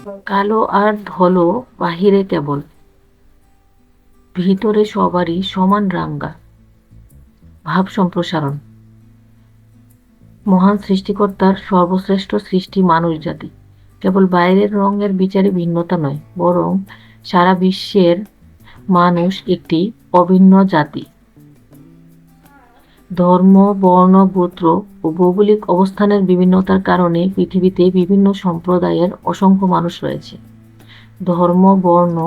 কালো আর ধলো বাহিরে কেবল, ভিতরে সবারই সমান রাঙা। ভাব সম্প্রসারণ। মহান সৃষ্টিকর্তার সর্বশ্রেষ্ঠ সৃষ্টি মানুষ জাতি। কেবল বাইরের রঙের বিচারে ভিন্নতা নয়, বরং সারা বিশ্বের মানুষ একটি অভিন্ন জাতি। ধর্ম, বর্ণ, গোত্র ও ভৌগোলিক অবস্থানের বিভিন্নতার কারণে পৃথিবীতে বিভিন্ন সম্প্রদায়ের অসংখ্য মানুষ রয়েছে। ধর্ম, বর্ণ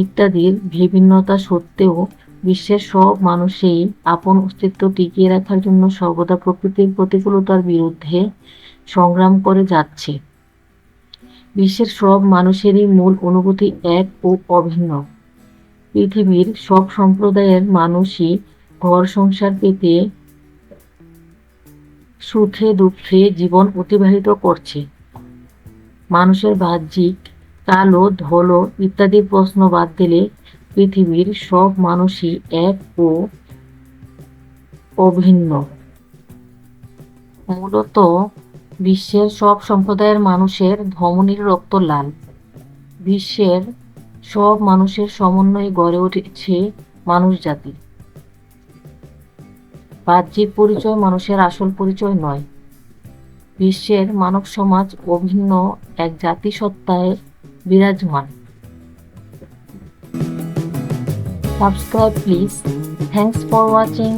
ইত্যাদির বিভিন্নতা সত্ত্বেও বিশ্বের সব মানুষই আপন অস্তিত্ব টিকিয়ে রাখার জন্য সর্বদা প্রকৃতির প্রতিকূলতার বিরুদ্ধে সংগ্রাম করে যাচ্ছে। বিশ্বের সব মানুষেরই মূল অনুভূতি এক ও অভিন্ন। পৃথিবীর সব সম্প্রদায়ের মানুষই ঘর সংসার পেতে সুখে দুঃখে জীবন অতিবাহিত করছে। মানুষের বাহ্যিক কালো, ধলো ইত্যাদি প্রশ্ন বাদ দিলে পৃথিবীর সব মানুষই এক ও অভিন্ন। মূলত বিশ্বের সব সম্প্রদায়ের মানুষের ধমনীর রক্ত লাল। বিশ্বের সব মানুষের সমন্বয়ে গড়ে উঠেছে মানুষ জাতি। বাহ্যিক পরিচয় মানুষের আসল পরিচয় নয়। বিশ্বের মানব সমাজ অভিন্ন এক জাতিসত্তায় বিরাজমান। Subscribe please. Thanks for watching.